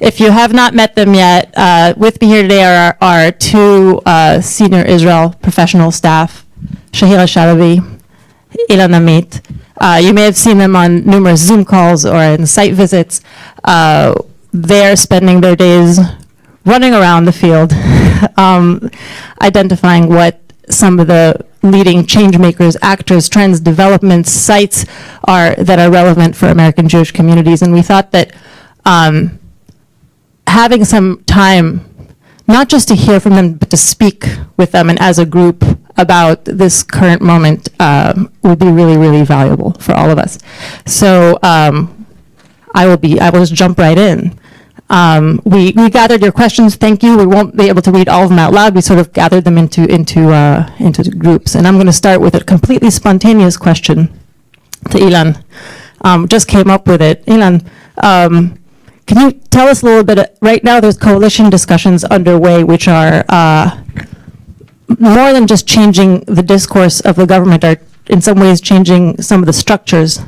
If you have not met them yet, with me here today are our two senior Israel professional staff, Shahira Shalaby, Ilan Amit. You may have seen them on numerous Zoom calls or in site visits. They're spending their days running around the field, identifying what some of the leading change makers, actors, trends, developments, sites that are relevant for American Jewish communities. And we thought that having some time, not just to hear from them, but to speak with them and as a group about this current moment would be really, really valuable for all of us. So I will just jump right in. We gathered your questions. Thank you. We won't be able to read all of them out loud. We sort of gathered them into groups. And I'm going to start with a completely spontaneous question to Ilan. Just came up with it. Ilan, can you tell us a little bit? Right now, there's coalition discussions underway, which are more than just changing the discourse of the government, are in some ways changing some of the structures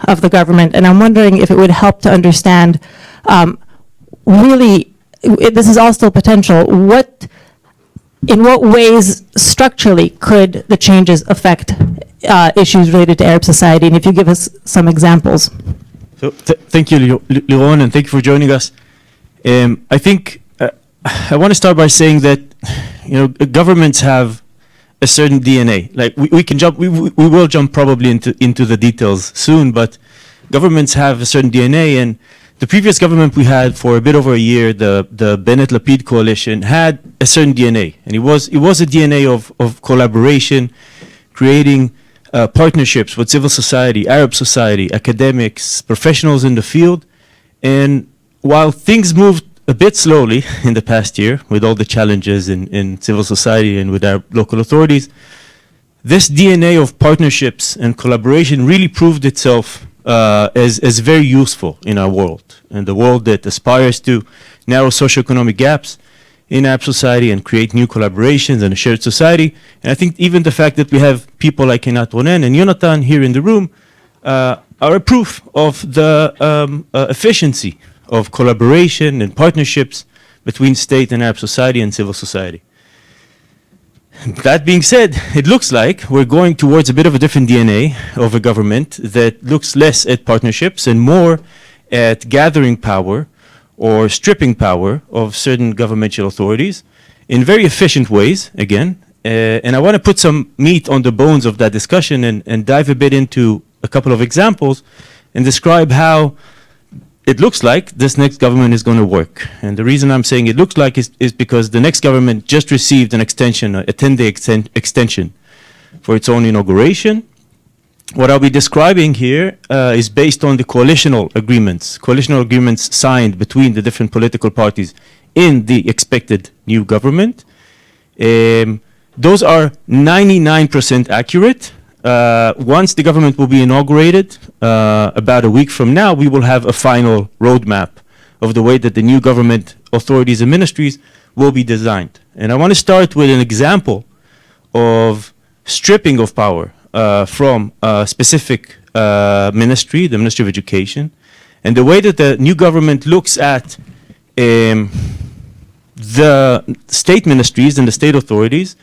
of the government. And I'm wondering if it would help to understand, really, this is all still potential. In what ways structurally could the changes affect issues related to Arab society? And if you give us some examples. So thank you, Liron, and thank you for joining us. I think I want to start by saying that governments have a certain DNA. Like we can jump, we will jump probably into the details soon, but governments have a certain DNA, and the previous government we had for a bit over a year, the Bennett-Lapid coalition, had a certain DNA, and it was a DNA of collaboration, creating partnerships with civil society, Arab society, academics, professionals in the field. And while things moved a bit slowly in the past year with all the challenges in civil society and with our local authorities, this DNA of partnerships and collaboration really proved itself as very useful in our world, and the world that aspires to narrow socioeconomic gaps in Arab society and create new collaborations and a shared society. And I think even the fact that we have people like Einat Ronen and Yonatan here in the room are a proof of the efficiency of collaboration and partnerships between state and Arab society and civil society. That being said, it looks like we're going towards a bit of a different DNA of a government that looks less at partnerships and more at gathering power or stripping power of certain governmental authorities in very efficient ways, again. And I want to put some meat on the bones of that discussion and dive a bit into a couple of examples and describe how it looks like this next government is going to work. And the reason I'm saying it looks like is because the next government just received an extension, a 10-day extension for its own inauguration. What I'll be describing here is based on the coalitional agreements signed between the different political parties in the expected new government. Those are 99% accurate. Once the government will be inaugurated, about a week from now, we will have a final roadmap of the way that the new government authorities and ministries will be designed. And I want to start with an example of stripping of power from a specific ministry, the Ministry of Education, and the way that the new government looks at the state ministries and the state authorities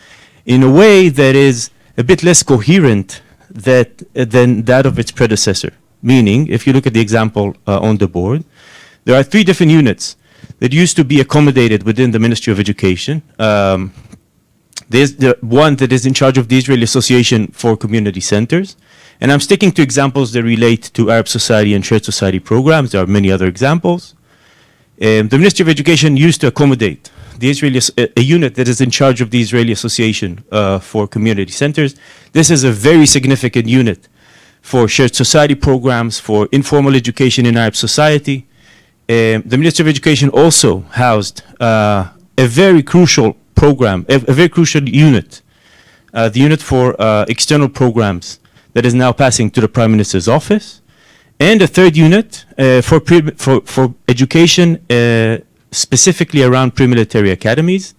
in a way that is a bit less coherent than that of its predecessor. Meaning, if you look at the example on the board, there are 3 different units that used to be accommodated within the Ministry of Education. There's the one that is in charge of the Israeli Association for Community Centers. And I'm sticking to examples that relate to Arab society and shared society programs. There are many other examples. The Ministry of Education used to accommodate the a unit that is in charge of the Israeli Association for Community Centers. This is a very significant unit for shared society programs, for informal education in Arab society. The Ministry of Education also housed a very crucial program, a very crucial unit, the unit for external programs that is now passing to the Prime Minister's office, and a third unit for education specifically around pre-military academies.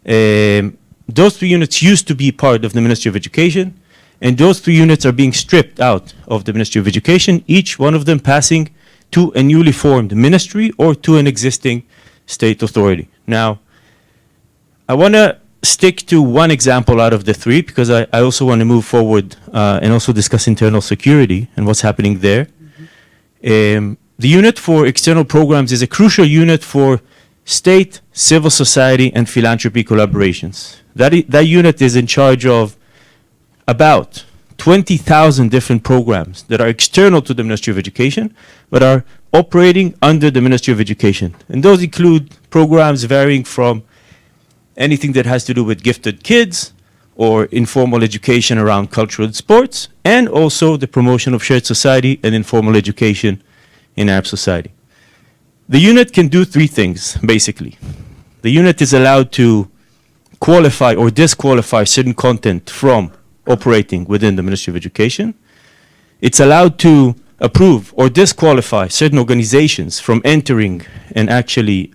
Those 3 units used to be part of the Ministry of Education, and those 3 units are being stripped out of the Ministry of Education, each one of them passing to a newly formed ministry or to an existing state authority. Now, I want to stick to one example out of the three because I also want to move forward and also discuss internal security and what's happening there. The unit for external programs is a crucial unit for state, civil society, and philanthropy collaborations. That unit is in charge of about 20,000 different programs that are external to the Ministry of Education, but are operating under the Ministry of Education. And those include programs varying from anything that has to do with gifted kids or informal education around culture and sports, and also the promotion of shared society and informal education in Arab society. The unit can do three things, basically. The unit is allowed to qualify or disqualify certain content from operating within the Ministry of Education. It's allowed to approve or disqualify certain organizations from entering and actually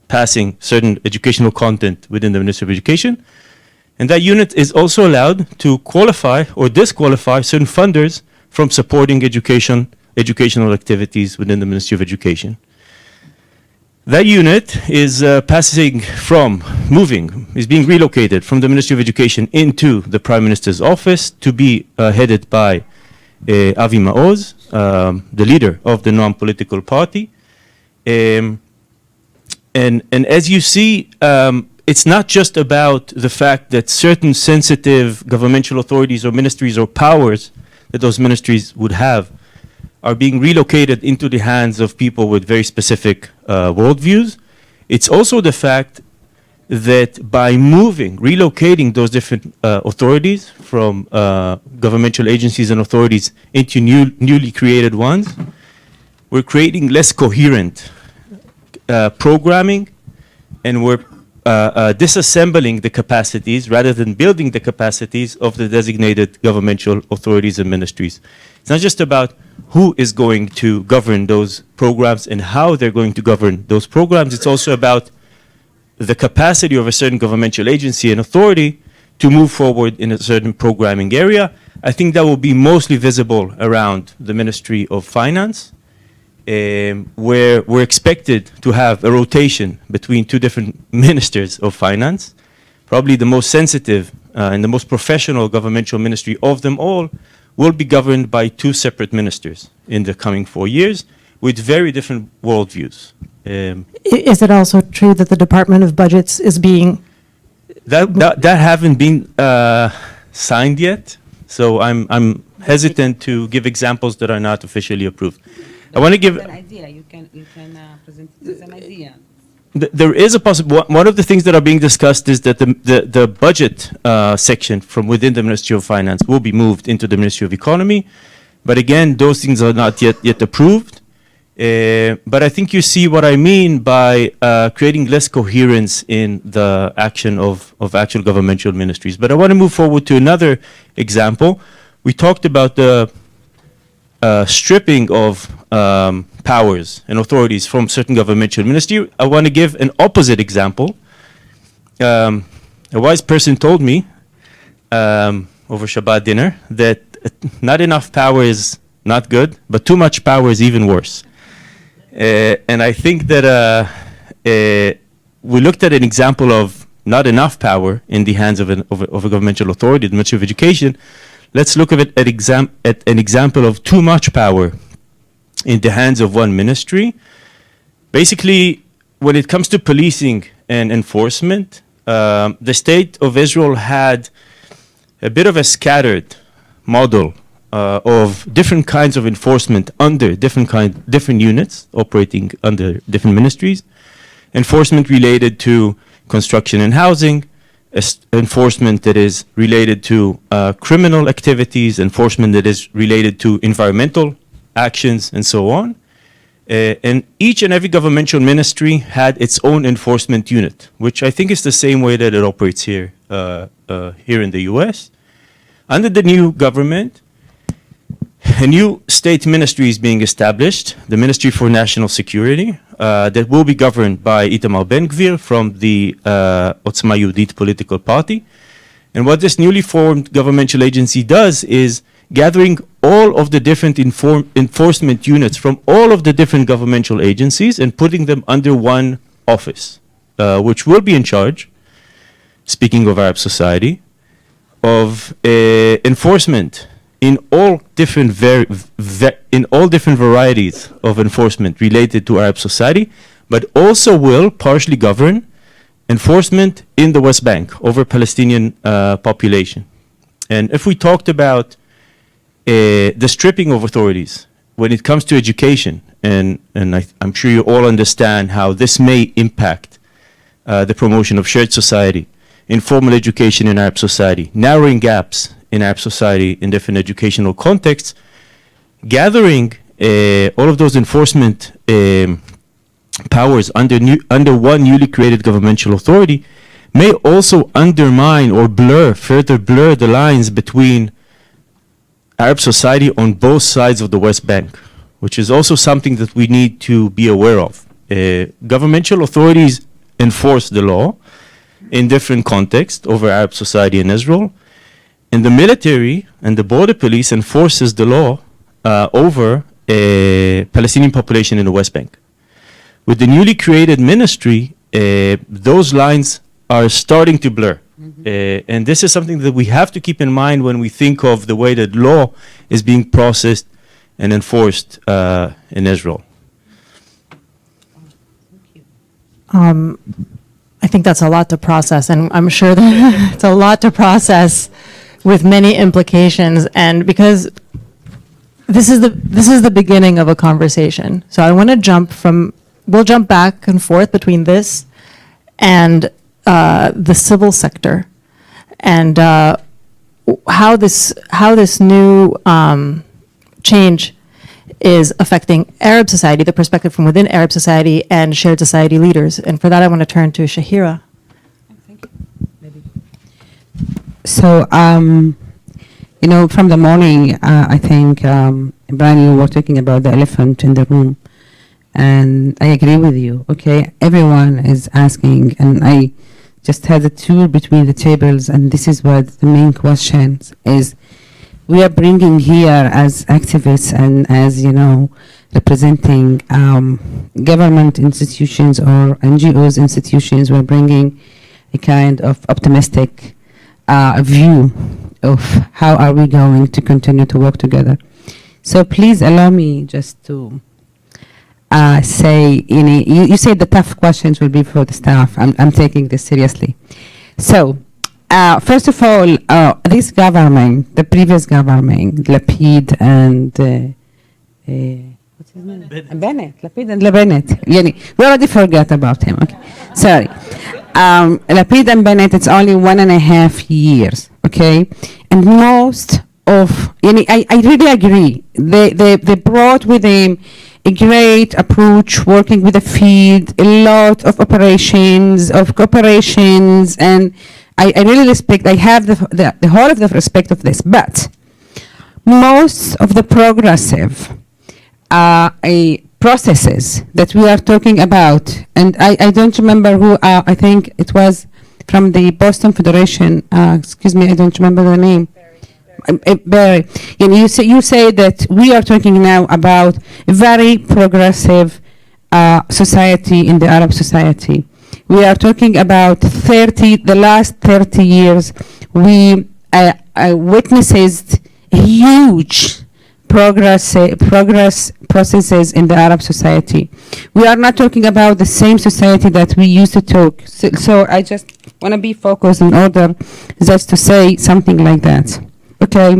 passing certain educational content within the Ministry of Education. And that unit is also allowed to qualify or disqualify certain funders from supporting educational activities within the Ministry of Education. That unit is is being relocated from the Ministry of Education into the Prime Minister's office to be headed by Avi Maoz, the leader of the non-political party. And as you see, it's not just about the fact that certain sensitive governmental authorities or ministries or powers that those ministries would have are being relocated into the hands of people with very specific worldviews. It's also the fact that by relocating those different authorities from governmental agencies and authorities into newly created ones, we're creating less coherent programming, and we're disassembling the capacities rather than building the capacities of the designated governmental authorities and ministries. It's not just about who is going to govern those programs and how they're going to govern those programs. It's also about the capacity of a certain governmental agency and authority to move forward in a certain programming area. I think that will be mostly visible around the Ministry of Finance, where we're expected to have a rotation between two different ministers of finance. Probably the most sensitive and the most professional governmental ministry of them all will be governed by two separate ministers in the coming 4 years with very different worldviews. Is it also true that the Department of Budgets is being... That haven't been signed yet, so I'm hesitant to give examples that are not officially approved. I want to give an idea. You can present it as an idea. There is a possible. One of the things that are being discussed is that the budget section from within the Ministry of Finance will be moved into the Ministry of Economy, but again, those things are not yet approved. But I think you see what I mean by creating less coherence in the action of actual governmental ministries. But I want to move forward to another example. We talked about the stripping of powers and authorities from certain governmental ministry. I want to give an opposite example. A wise person told me over Shabbat dinner that not enough power is not good, but too much power is even worse. And I think that we looked at an example of not enough power in the hands of a governmental authority, the Ministry of Education. Let's look at an example of too much power in the hands of one ministry. Basically, when it comes to policing and enforcement, the State of Israel had a bit of a scattered model of different kinds of enforcement under different units operating under different ministries. Enforcement related to construction and housing, enforcement that is related to criminal activities, enforcement that is related to environmental actions, and so on. And each and every governmental ministry had its own enforcement unit, which I think is the same way that it operates here in the US. Under the new government, a new state ministry is being established, the Ministry for National Security, that will be governed by Itamar Ben-Gvir from the Otzma Yehudit political party. And what this newly formed governmental agency does is gathering all of the different enforcement units from all of the different governmental agencies and putting them under one office, which will be in charge, speaking of Arab society, of enforcement in all different varieties of enforcement related to Arab society, but also will partially govern enforcement in the West Bank over Palestinian population. And if we talked about the stripping of authorities when it comes to education, and I'm sure you all understand how this may impact the promotion of shared society, informal education in Arab society, narrowing gaps in Arab society in different educational contexts, gathering all of those enforcement powers under one newly created governmental authority may also undermine or further blur the lines between Arab society on both sides of the West Bank, which is also something that we need to be aware of. Governmental authorities enforce the law in different contexts over Arab society in Israel, and the military and the border police enforces the law over a Palestinian population in the West Bank. With the newly created ministry, those lines are starting to blur. And this is something that we have to keep in mind when we think of the way that law is being processed and enforced in Israel. I think that's a lot to process, and I'm sure that it's a lot to process with many implications. And because this is the beginning of a conversation, so I want to we'll jump back and forth between this and the civil sector, and how this new change is affecting Arab society, the perspective from within Arab society and shared society leaders. And for that, I want to turn to Shahira. Thank you. So, from the morning, I think, Brian, you were talking about the elephant in the room. And I agree with you, okay? Everyone is asking, and I just had a tour between the tables, and this is what the main question is. We are bringing here as activists and as, representing government institutions or NGOs institutions, we're bringing a kind of optimistic view of how are we going to continue to work together. So please allow me just to say, you said the tough questions will be for the staff. I'm taking this seriously. So, first of all, this government, the previous government, Lapid and what's his name? Bennett. Lapid and Bennett. We already forgot about him. Okay, sorry. Lapid and Bennett. It's only 1.5 years. Okay, and most of I really agree. They brought with them a great approach, working with the field, a lot of operations, of cooperations, and I really respect, I have the whole of the respect of this, but most of the progressive processes that we are talking about, and I don't remember who, I think it was from the Boston Federation, excuse me, I don't remember the name. Barry, and you say that we are talking now about a very progressive society in the Arab society. We are talking about the last 30 years. We witnessed huge progress processes in the Arab society. We are not talking about the same society that we used to talk. So I just want to be focused in order just to say something like that. Okay.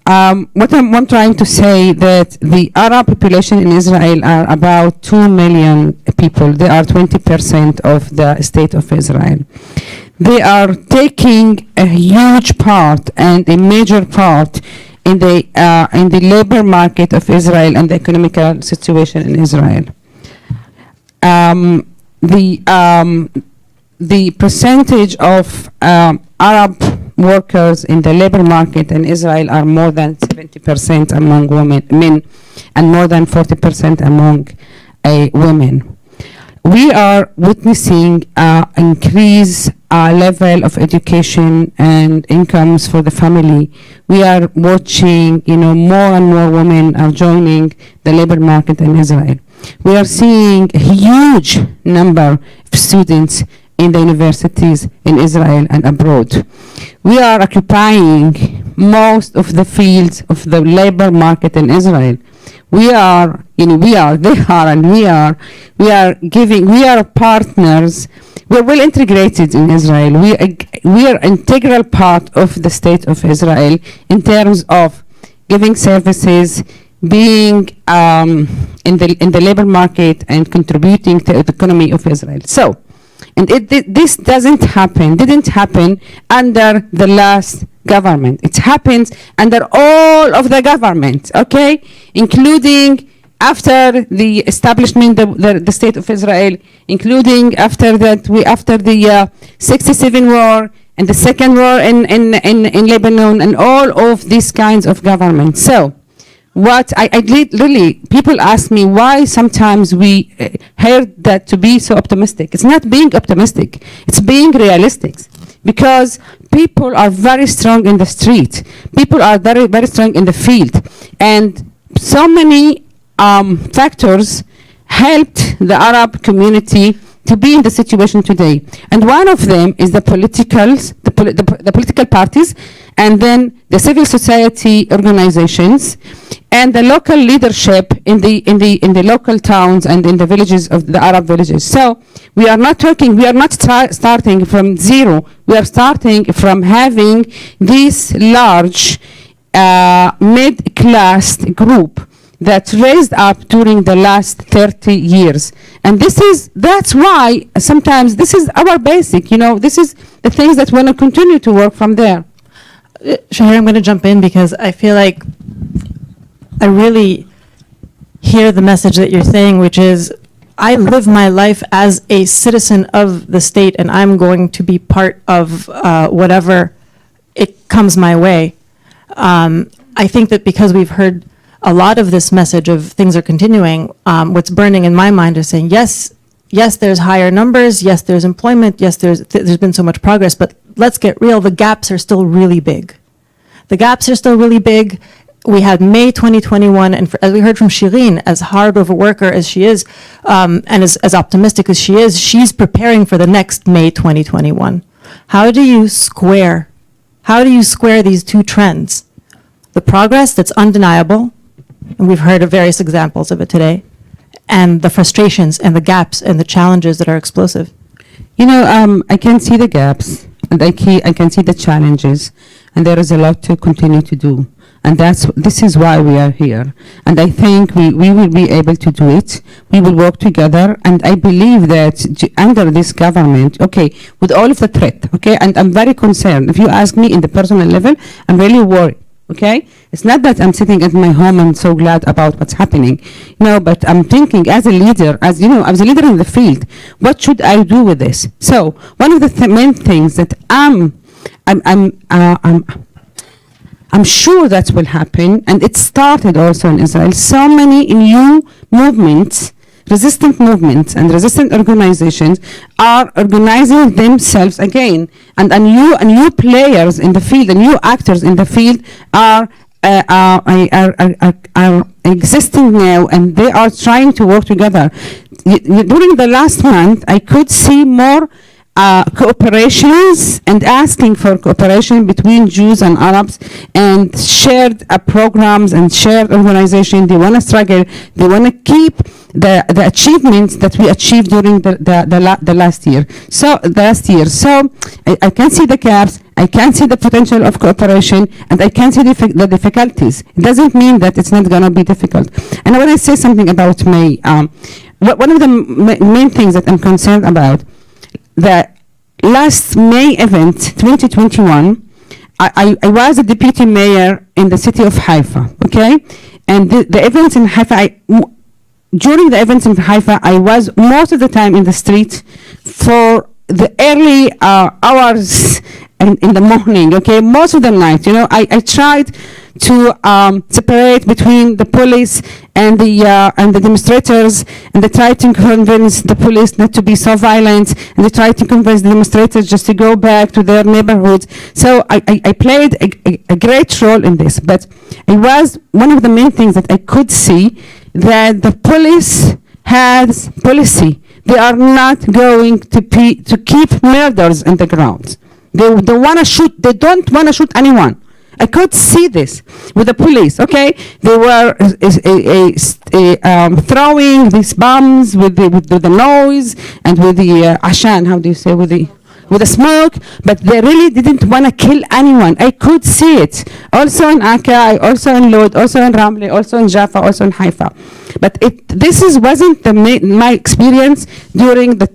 What I'm trying to say that the Arab population in Israel are about 2 million people. They are 20% of the state of Israel. They are taking a huge part and a major part in the labor market of Israel and the economical situation in Israel. The percentage of Arab workers in the labor market in Israel are more than 70% among men, and more than 40% among women. We are witnessing increase level of education and incomes for the family, we are watching, more and more women are joining the labor market in Israel. We are seeing a huge number of students in the universities in Israel and abroad. We are occupying most of the fields of the labor market in Israel. We are partners. We're well integrated in Israel. We are integral part of the state of Israel in terms of giving services, being in the labor market and contributing to the economy of Israel. So, and this didn't happen under the last government. It happens under all of the government, okay? Including after the establishment of the state of Israel, including after the 67 war and the second war in Lebanon and all of these kinds of governments. So, what I really, people ask me why sometimes we heard that to be so optimistic. It's not being optimistic, it's being realistic. Because people are very strong in the street. People are very, very strong in the field. And so many factors helped the Arab community to be in the situation today. And one of them is the political parties, and then the civil society organizations, and the local leadership in the local towns and in the villages of the Arab villages. So we are not starting from zero. We are starting from having this large mid-class group that raised up during the last 30 years. And that's why sometimes this is our basic, this is the things that want to continue to work from there. Shahira, I'm going to jump in because I feel like I really hear the message that you're saying, which is I live my life as a citizen of the state, and I'm going to be part of whatever it comes my way. I think that because we've heard a lot of this message of things are continuing, what's burning in my mind is saying, yes, there's higher numbers, yes, there's employment, yes, there's been so much progress, but let's get real, the gaps are still really big. The gaps are still really big. We had May 2021, and as we heard from Shireen, as hard of a worker as she is, and as optimistic as she is, she's preparing for the next May 2021. How do you square these two trends? The progress that's undeniable, and we've heard of various examples of it today, and the frustrations and the gaps and the challenges that are explosive. I can see the gaps, and I can see the challenges, and there is a lot to continue to do. And this is why we are here. And I think we will be able to do it. We will work together. And I believe that under this government, with all of the threat, and I'm very concerned. If you ask me in the personal level, I'm really worried. It's not that I'm sitting at my home and so glad about what's happening, but I'm thinking as a leader, as a leader in the field, what should I do with this? So one of the main things that I'm sure that will happen, and it started also in Israel. So many new movements, resistant movements and resistant organizations are organizing themselves again, and new players in the field, and new actors in the field are existing now, and they are trying to work together. During the last month, I could see more cooperations and asking for cooperation between Jews and Arabs, and shared programs and shared organization. They want to struggle. They want to keep the achievements that we achieved during the last year. So I can see the gaps. I can see the potential of cooperation, and I can see the difficulties. It doesn't mean that it's not going to be difficult. And I want to say something about May. One of the main things that I'm concerned about, the last May event, 2021, I was a deputy mayor in the city of Haifa, And the events in Haifa, during the events in Haifa, I was most of the time in the street for the early hours in the morning, okay, most of the night. I tried to separate between the police and the demonstrators, and they tried to convince the police not to be so violent, and they tried to convince the demonstrators just to go back to their neighborhoods. So I played a great role in this, but it was one of the main things that I could see, that the police has policy. They are not going to keep murders in the ground. They want to shoot. They don't want to shoot anyone. I could see this with the police. Okay, they were throwing these bombs with the noise and with the ashan. How do you say, with the smoke? But they really didn't want to kill anyone. I could see it. Also in Akka, also in Lod, also in Ramle, also in Jaffa, also in Haifa. But this wasn't my experience during the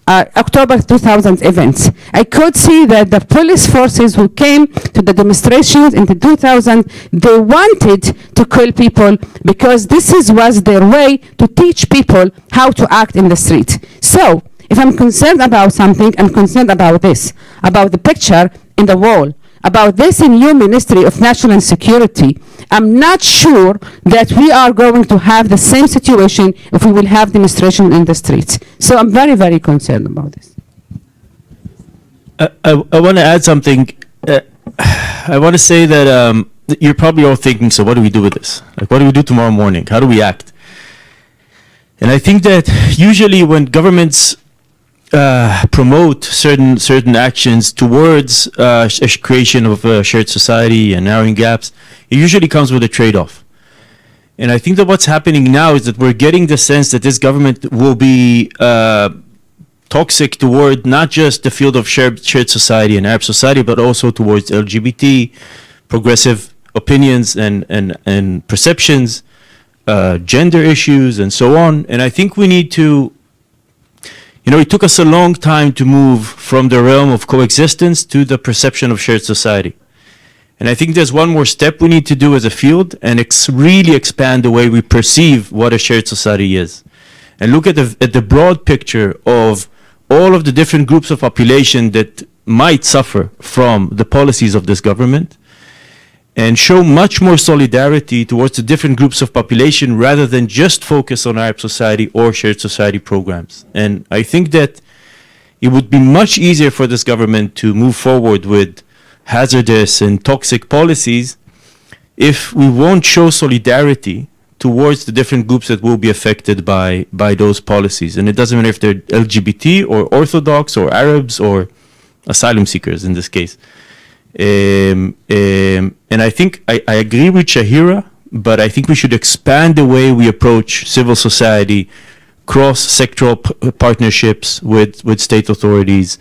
October 2000 events. I could see that the police forces who came to the demonstrations in the 2000, they wanted to kill people because this was their way to teach people how to act in the street. So, if I'm concerned about something, I'm concerned about this, about the picture in the wall, about this new Ministry of National Security. I'm not sure that we are going to have the same situation if we will have demonstration in the streets. So I'm very, very concerned about this. I want to add something. I want to say that you're probably all thinking, so what do we do with this? Like, what do we do tomorrow morning? How do we act? And I think that usually when governments promote certain actions towards creation of a shared society and narrowing gaps, it usually comes with a trade-off. And I think that what's happening now is that we're getting the sense that this government will be toxic toward not just the field of shared society and Arab society, but also towards LGBT, progressive opinions and perceptions, gender issues, and so on. And I think we need to, it took us a long time to move from the realm of coexistence to the perception of shared society. And I think there's one more step we need to do as a field, and really expand the way we perceive what a shared society is. And look at the broad picture of all of the different groups of population that might suffer from the policies of this government, and show much more solidarity towards the different groups of population rather than just focus on Arab society or shared society programs. And I think that it would be much easier for this government to move forward with hazardous and toxic policies if we won't show solidarity towards the different groups that will be affected by those policies. And it doesn't matter if they're LGBT or Orthodox or Arabs or asylum seekers in this case. And I think I agree with Shahira, but I think we should expand the way we approach civil society, cross-sectoral partnerships with state authorities,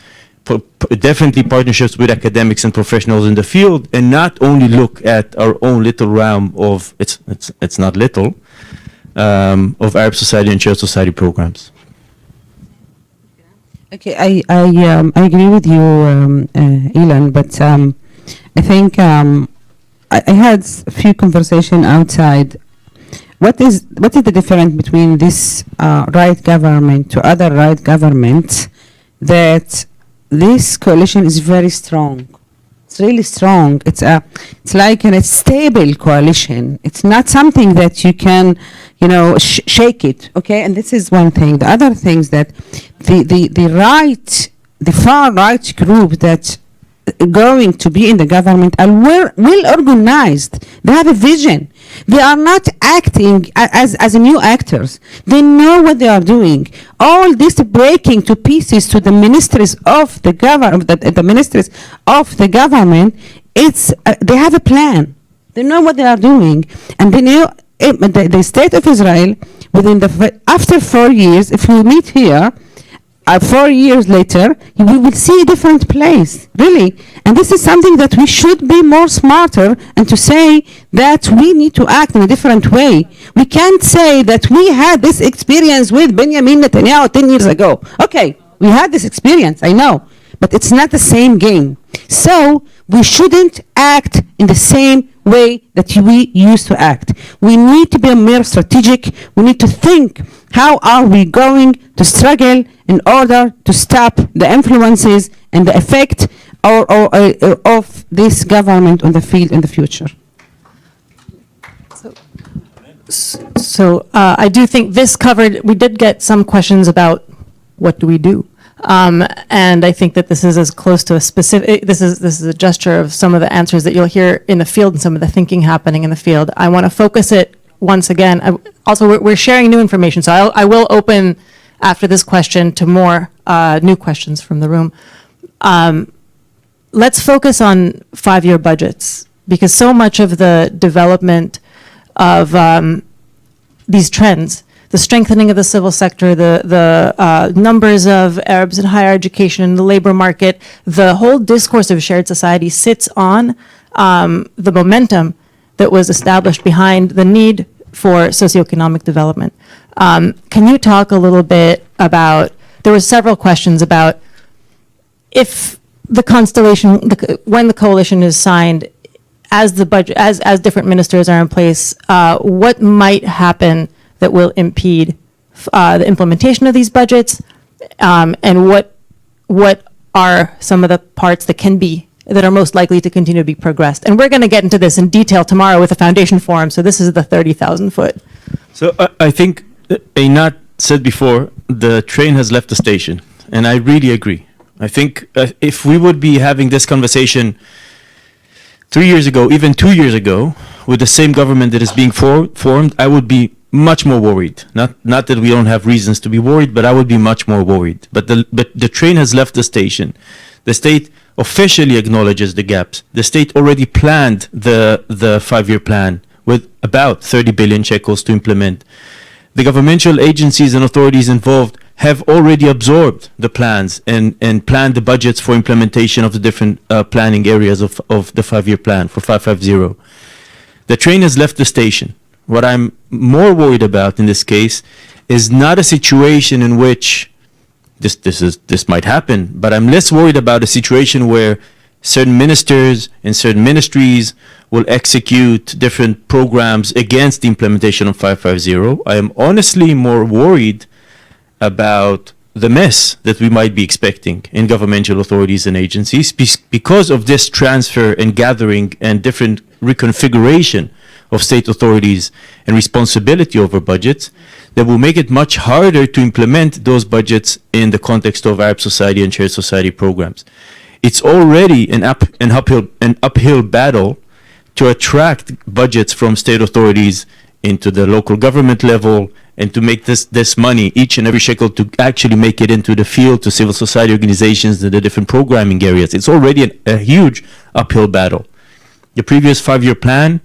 definitely partnerships with academics and professionals in the field, and not only look at our own little realm of, it's not little, of Arab society and shared society programs. Okay, I agree with you, Ilan, but I think I had a few conversations outside. What is the difference between this right government to other right governments? That this coalition is very strong. It's really strong. It's like a stable coalition. It's not something that you can, shake it. Okay, and this is one thing. The other thing is that the far right group that going to be in the government are well organized. They have a vision. They are not acting as new actors. They know what they are doing. All this breaking to pieces to the ministries of the government, the ministries of the government, they have a plan. They know what they are doing, and they know the state of Israel. After 4 years, if we meet here. 4 years later, we will see a different place, really. And this is something that we should be more smarter and to say that we need to act in a different way. We can't say that we had this experience with Benjamin Netanyahu 10 years ago. Okay, we had this experience, I know, but it's not the same game. So we shouldn't act in the same way that we used to act. We need to be more strategic. We need to think How are we going to struggle in order to stop the influences and the effect of this government on the field in the future? So I do think this covered, we did get some questions about what do we do? And I think that this is as close to a specific, this is a gesture of some of the answers that you'll hear in the field and some of the thinking happening in the field. I want to focus it once again. Also, we're sharing new information, so I will open after this question to more new questions from the room. Let's focus on 5-year budgets, because so much of the development of these trends, the strengthening of the civil sector, the numbers of Arabs in higher education, the labor market, the whole discourse of shared society sits on the momentum that was established behind the need for socioeconomic development. Can you talk a little bit about, there were several questions about if the constellation, when the coalition is signed, as the budget, as different ministers are in place, what might happen that will impede the implementation of these budgets, and what are some of the parts that are most likely to continue to be progressed? And we're going to get into this in detail tomorrow with the foundation forum. So this is the 30,000 foot. So I think Einat said before, the train has left the station, and I really agree. I think if we would be having this conversation 3 years ago, even 2 years ago, with the same government that is being formed, I would be much more worried. Not that we don't have reasons to be worried, but I would be much more worried. But the train has left the station. The state officially acknowledges the gaps. The state already planned the 5-year plan with about 30 billion shekels to implement. The governmental agencies and authorities involved have already absorbed the plans and planned the budgets for implementation of the different planning areas of the 5-year plan for 550. The train has left the station. What I'm more worried about in this case is not a situation in which this might happen, but I'm less worried about a situation where certain ministers and certain ministries will execute different programs against the implementation of 550. I am honestly more worried about the mess that we might be expecting in governmental authorities and agencies because of this transfer and gathering and different reconfiguration of state authorities and responsibility over budgets that will make it much harder to implement those budgets in the context of Arab society and shared society programs. It's already an uphill battle to attract budgets from state authorities into the local government level and to make this money, each and every shekel, to actually make it into the field to civil society organizations and the different programming areas. It's already a huge uphill battle. The previous 5-year plan,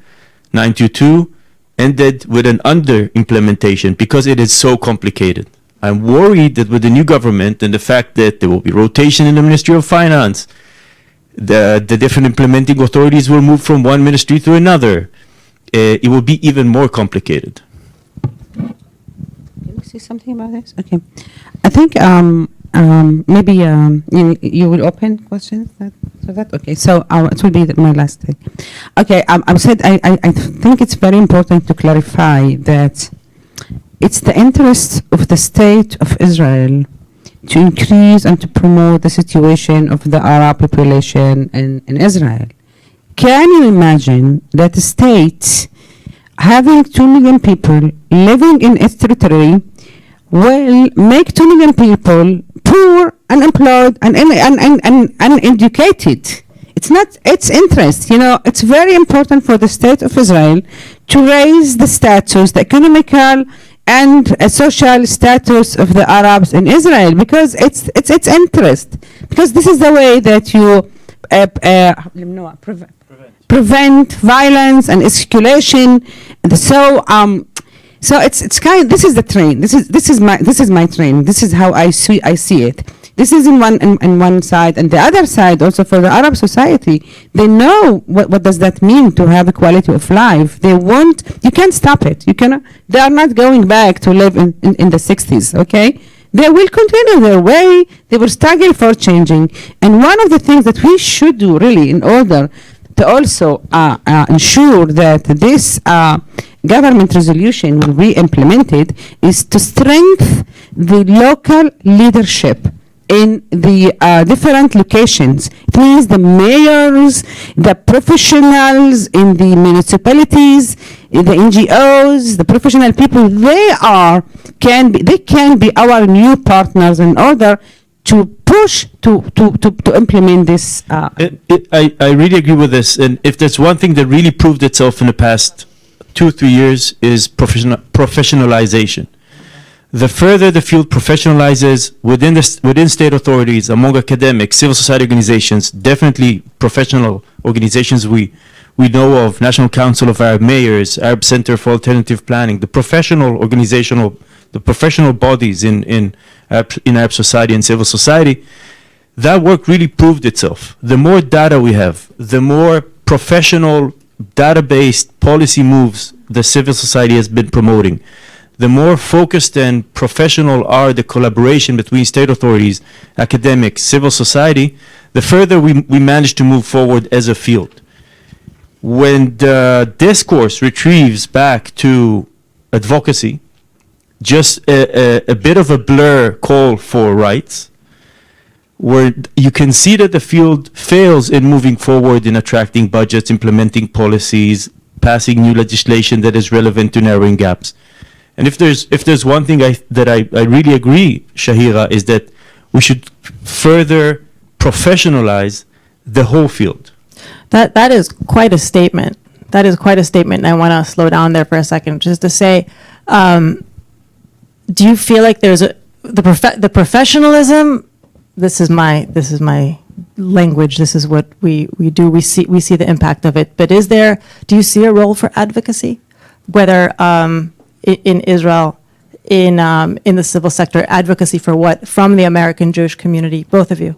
922, ended with an under-implementation because it is so complicated. I'm worried that with the new government and the fact that there will be rotation in the Ministry of Finance, the different implementing authorities will move from one ministry to another. It will be even more complicated. Can you say something about this? Okay. I think maybe you will open questions for that. Okay, so it will be my last thing. Okay, I said I think it's very important to clarify that it's the interest of the state of Israel to increase and to promote the situation of the Arab population in Israel. Can you imagine that a state having 2 million people living in its territory will make 2 million people poor, unemployed, and uneducated? It's not its interest. You know, it's very important for the state of Israel to raise the status, the economical and social status of the Arabs in Israel, because it's its interest. Because this is the way that you prevent violence and escalation. So it's kind. This is the train. This is my train. This is how I see it. This is in one side, and the other side also for the Arab society. They know what does that mean to have a quality of life. They want. You can't stop it. You cannot. They are not going back to live in the 60s. Okay. They will continue their way. They will struggle for changing. And one of the things that we should do really in order to also ensure that this government resolution will be implemented is to strengthen the local leadership in the different locations. It means the mayors, the professionals in the municipalities, the NGOs, the professional people, they can be our new partners in order to push to implement this. I really agree with this. And if there's one thing that really proved itself in the past 2-3 years is professionalization. The further the field professionalizes within state authorities, among academics, civil society organizations, definitely professional organizations we know of, National Council of Arab Mayors, Arab Center for Alternative Planning, the professional bodies in Arab society and civil society, that work really proved itself. The more data we have, the more professional, data-based policy moves the civil society has been promoting, the more focused and professional are the collaboration between state authorities, academics, civil society, the further we manage to move forward as a field. When the discourse retrieves back to advocacy, just a bit of a blur call for rights, where you can see that the field fails in moving forward in attracting budgets, implementing policies, passing new legislation that is relevant to narrowing gaps. And if there's one thing that I really agree, Shahira, is that we should further professionalize the whole field. That is quite a statement. That is quite a statement. And I want to slow down there for a second, just to say, do you feel like there's the professionalism? This is my language. This is what we do. We see the impact of it. But do you see a role for advocacy, whether in Israel, in the civil sector, advocacy for what from the American Jewish community, both of you,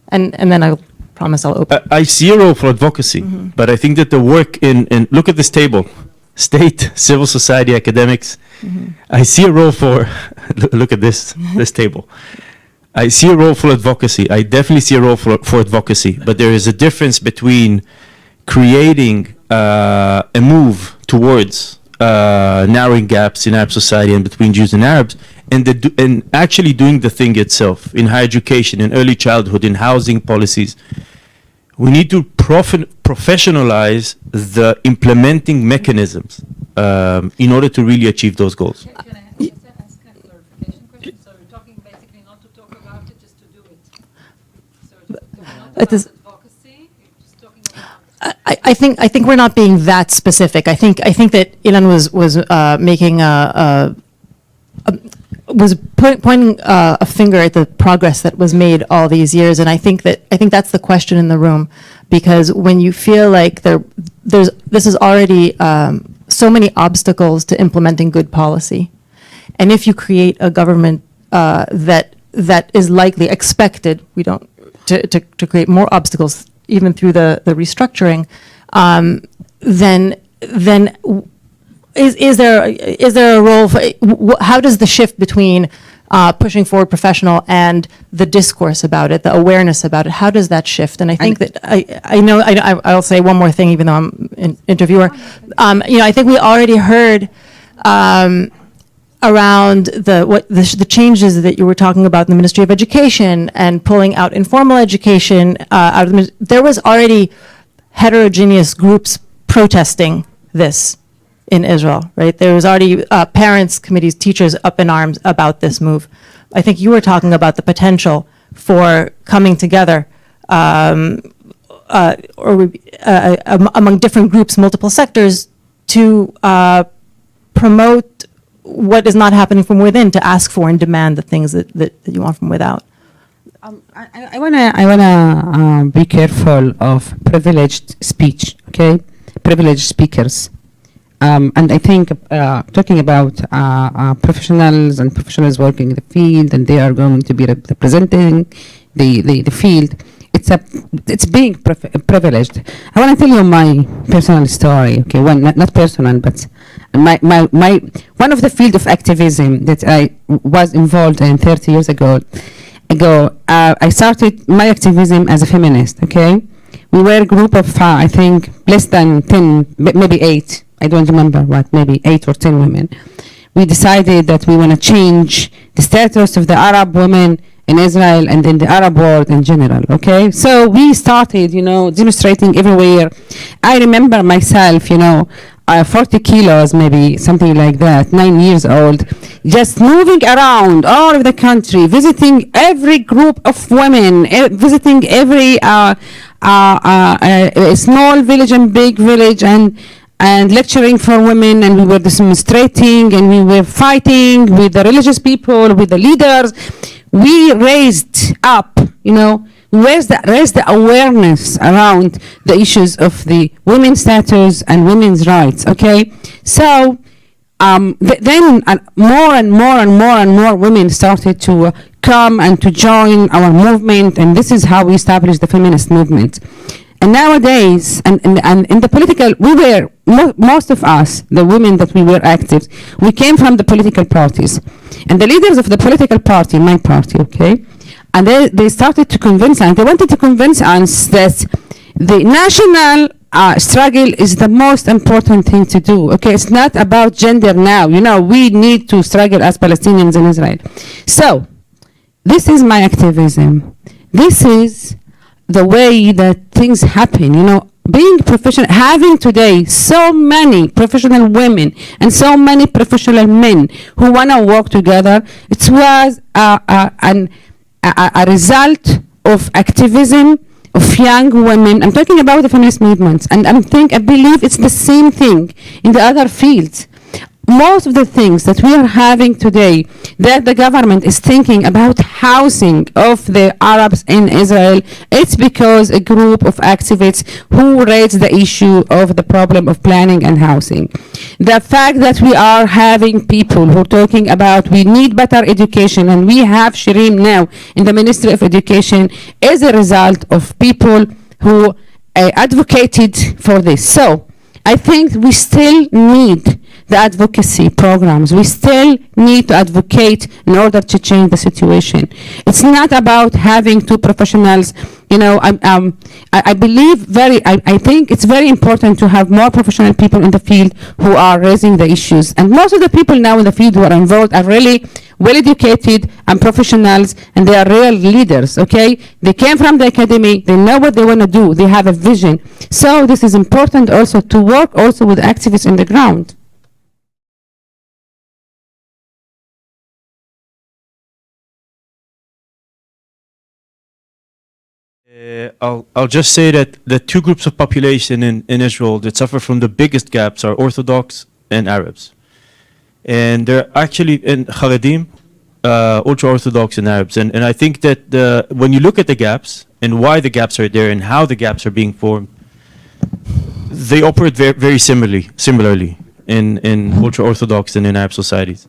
and then I promise I'll open. I see a role for advocacy, but I think that the work in look at this table, state, civil society, academics. I see a role for look at this table. I see a role for advocacy. I definitely see a role for advocacy, but there is a difference between creating a move towards narrowing gaps in Arab society and between Jews and Arabs, and actually doing the thing itself in higher education, in early childhood, in housing policies. We need to professionalize the implementing mechanisms in order to really achieve those goals. Can I just ask a clarification question? So you're talking basically not to talk about it, just to do it. So you're talking not about advocacy, you're just talking about. I think we're not being that specific. I think that Ilan was making was pointing a finger at the progress that was made all these years, and I think that's the question in the room, because when you feel like this is already so many obstacles to implementing good policy, and if you create a government that is likely expected, to create more obstacles even through the restructuring, then is there a role for, how does the shift between pushing forward professional and the discourse about it, the awareness about it, how does that shift? And I think that I'll say one more thing, even though I'm an interviewer. I think we already heard around the changes that you were talking about in the Ministry of Education and pulling out informal education out of the. There was already heterogeneous groups protesting this in Israel, right? There was already parents, committees, teachers up in arms about this move. I think you were talking about the potential for coming together among different groups, multiple sectors, to promote what is not happening from within, to ask for and demand the things that you want from without. I wanna be careful of privileged speech, okay? Privileged speakers. And I think talking about professionals and professionals working in the field, and they are going to be representing the field, it's being privileged. I want to tell you my personal story. Okay, not personal, but my one of the field of activism that I was involved in 30 years ago. I started my activism as a feminist. Okay, we were a group of I think less than 10, maybe 8. I don't remember what, maybe 8 or 10 women, we decided that we want to change the status of the Arab women in Israel and in the Arab world in general, okay? So we started, demonstrating everywhere. I remember myself, 40 kilos, maybe something like that, 9 years old, just moving around all over the country, visiting every group of women, visiting every small village and big village, and lecturing for women, and we were demonstrating, and we were fighting with the religious people, with the leaders. We raised up, raised the awareness around the issues of the women's status and women's rights, okay? So then more and more women started to come and to join our movement, and this is how we established the feminist movement. And nowadays, and in the political, we were, most of us, the women that we were active, we came from the political parties. And the leaders of the political party, my party, okay, and they started to convince us, they wanted to convince us that the national struggle is the most important thing to do, okay? It's not about gender now, we need to struggle as Palestinians in Israel. So, this is my activism. This is the way that things happen, being professional, having today so many professional women and so many professional men who want to work together, it was a result of activism of young women. I'm talking about the feminist movements, and I believe it's the same thing in the other fields. Most of the things that we are having today, that the government is thinking about housing of the Arabs in Israel, it's because a group of activists who raised the issue of the problem of planning and housing. The fact that we are having people who are talking about we need better education, and we have Shireen now in the Ministry of Education, is a result of people who advocated for this. So I think we still need the advocacy programs. We still need to advocate in order to change the situation. It's not about having two professionals. I believe I think it's very important to have more professional people in the field who are raising the issues. And most of the people now in the field who are involved are really well-educated and professionals, and they are real leaders, okay? They came from the academy, they know what they want to do, they have a vision. So this is important also to work also with activists on the ground. I'll just say that the two groups of population in Israel that suffer from the biggest gaps are Orthodox and Arabs. And they're actually in Haredim, ultra-Orthodox and Arabs. And I think that when you look at the gaps and why the gaps are there and how the gaps are being formed, they operate very similarly in ultra-Orthodox and in Arab societies.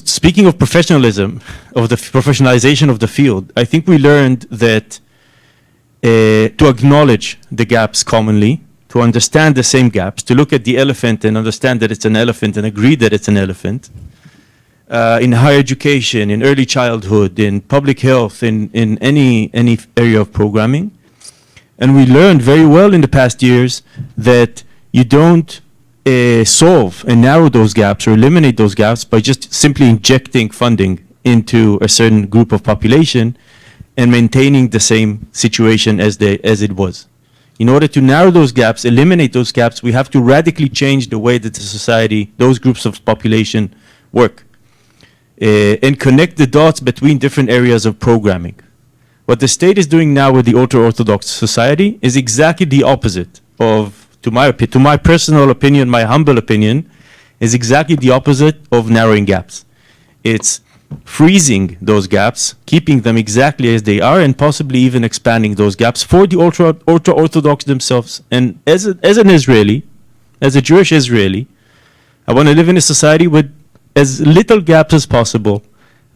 Speaking of professionalism, of the professionalization of the field, I think we learned that to acknowledge the gaps commonly, to understand the same gaps, to look at the elephant and understand that it's an elephant and agree that it's an elephant, in higher education, in early childhood, in public health, in any area of programming. And we learned very well in the past years that you don't solve and narrow those gaps or eliminate those gaps by just simply injecting funding into a certain group of population and maintaining the same situation as it was. In order to narrow those gaps, eliminate those gaps, we have to radically change the way that the society, those groups of population work, and connect the dots between different areas of programming. What the state is doing now with the ultra-Orthodox society is exactly the opposite of, to my personal opinion, my humble opinion, is exactly the opposite of narrowing gaps. It's freezing those gaps, keeping them exactly as they are, and possibly even expanding those gaps for the ultra-Orthodox themselves. And as an Israeli, as a Jewish Israeli, I want to live in a society with as little gaps as possible.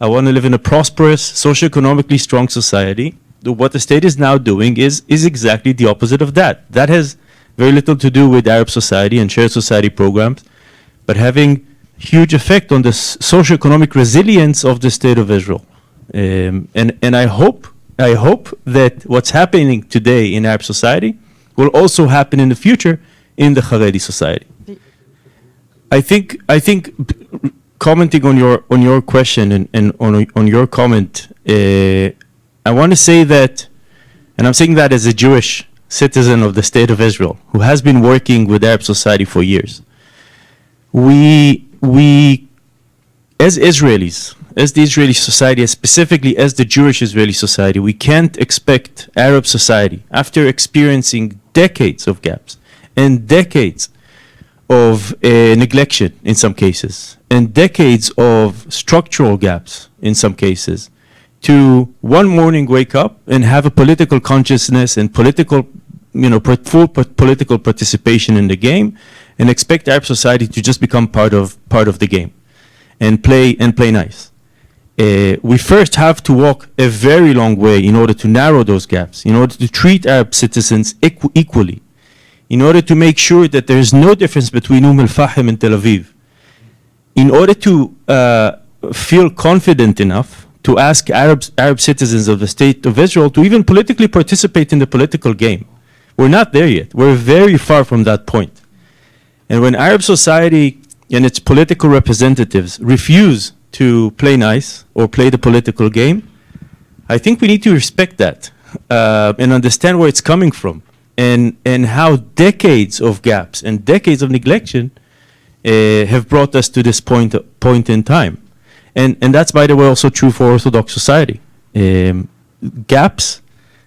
I want to live in a prosperous, socioeconomically strong society. What the state is now doing is exactly the opposite of that. That has very little to do with Arab society and shared society programs, but having huge effect on the socioeconomic resilience of the state of Israel. And I hope that what's happening today in Arab society will also happen in the future in the Haredi society. I think commenting on your question and on your comment, I want to say that, and I'm saying that as a Jewish citizen of the State of Israel who has been working with Arab society for years. We as Israelis, as the Israeli society, as specifically as the Jewish Israeli society, we can't expect Arab society, after experiencing decades of gaps and decades of neglection in some cases, and decades of structural gaps in some cases, to one morning wake up and have a political consciousness and political, full political participation in the game, and expect Arab society to just become part of the game and play nice. We first have to walk a very long way in order to narrow those gaps, in order to treat Arab citizens equally, in order to make sure that there is no difference between Al-Fahim and Tel Aviv, in order to feel confident enough to ask Arab citizens of the State of Israel to even politically participate in the political game. We're not there yet. We're very far from that point. And when Arab society and its political representatives refuse to play nice or play the political game, I think we need to respect that and understand where it's coming from, and how decades of gaps and decades of neglection have brought us to this point in time. And that's, by the way, also true for Orthodox society. Gaps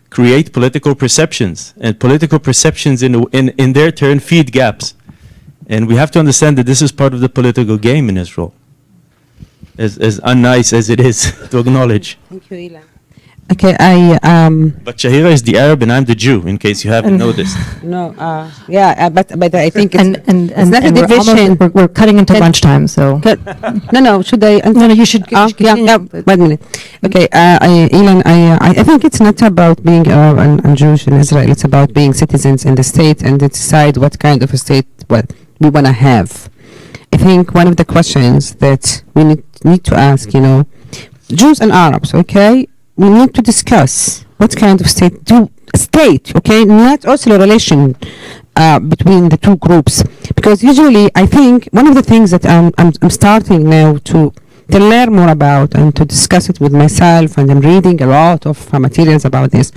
create political perceptions, and political perceptions in their turn feed gaps. And we have to understand that this is part of the political game in Israel, as unnice as it is to acknowledge. Thank you, Ilan. Okay, But Shahira is the Arab and I'm the Jew, in case you haven't noticed. No, but I think it's, and it's not a division. we're cutting into lunchtime, so. No, should I? No, you should continue, Yeah, but- 1 minute. Okay, Ilan, I think it's not about being Arab and Jewish in Israel. It's about being citizens in the state and decide what kind of a state we want to have. I think one of the questions that we need to ask, Jews and Arabs, okay, we need to discuss what kind of state, okay, not also a relation between the two groups, because usually I think one of the things that I'm starting now to learn more about and to discuss it with myself, and I'm reading a lot of materials about this.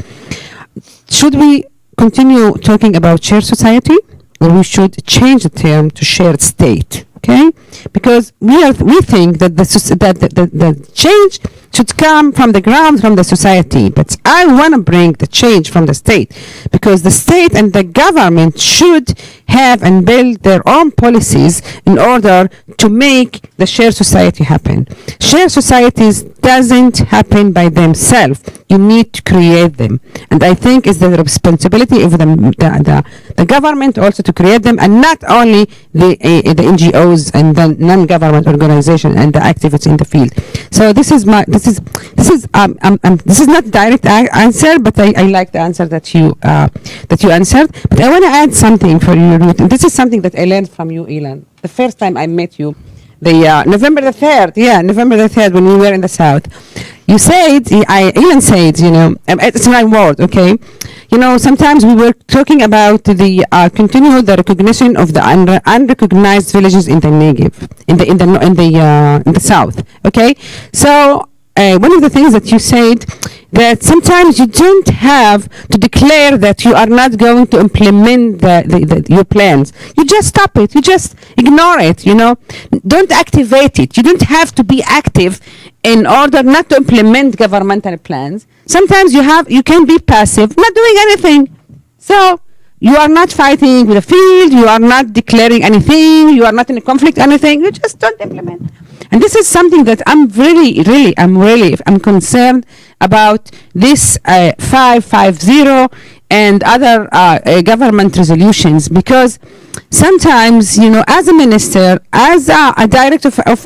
Should we continue talking about shared society, or we should change the term to shared state? Okay, because we think that the change should come from the ground, from the society. But I want to bring the change from the state, because the state and the government should have and build their own policies in order to make the shared society happen. Shared societies doesn't happen by themselves. You need to create them, and I think it's the responsibility of the government also to create them, and not only the NGOs and the non-government organization and the activists in the field. So this is not direct answer, but I like the answer that you answered. But I want to add something for you, Ruth. And this is something that I learned from you, Ilan. The first time I met you, November the 3rd, when we were in the South. You said, Ilan said, it's my word, okay? Sometimes we were talking about the continued recognition of the unrecognized villages in the Negev, in the South, okay? So one of the things that you said, that sometimes you don't have to declare that you are not going to implement your plans. You just stop it. You just ignore it, Don't activate it. You don't have to be active in order not to implement governmental plans. Sometimes you can be passive, not doing anything. So you are not fighting with the field. You are not declaring anything. You are not in a conflict, anything. You just don't implement. And this is something that I'm concerned about, this 550 and other government resolutions, because sometimes, as a minister, as a director of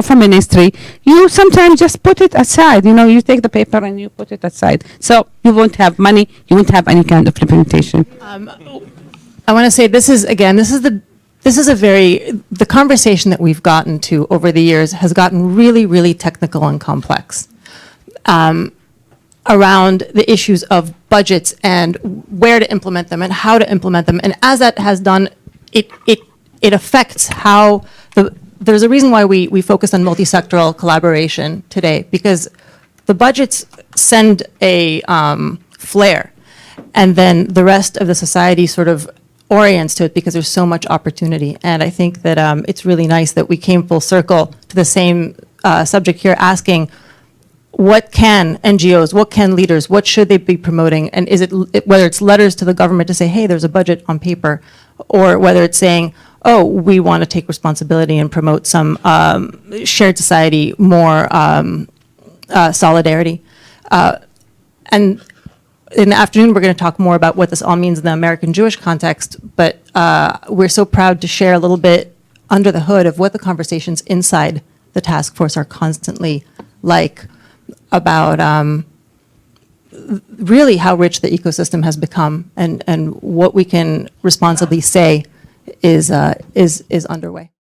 a ministry, you sometimes just put it aside. You take the paper and you put it aside. So you won't have money. You won't have any kind of implementation. I want to say the conversation that we've gotten to over the years has gotten really, really technical and complex around the issues of budgets and where to implement them and how to implement them. And as that has done, it affects how there's a reason why we focus on multi-sectoral collaboration today, because the budgets send a flare, and then the rest of the society sort of orients to it because there's so much opportunity. And I think that it's really nice that we came full circle to the same subject here, asking what can NGOs, what can leaders, what should they be promoting? And is it, whether it's letters to the government to say, hey, there's a budget on paper, or whether it's saying, oh, we want to take responsibility and promote some shared society, more solidarity. And in the afternoon, we're going to talk more about what this all means in the American Jewish context, but we're so proud to share a little bit under the hood of what the conversations inside the task force are constantly like, about really how rich the ecosystem has become, and what we can responsibly say is underway.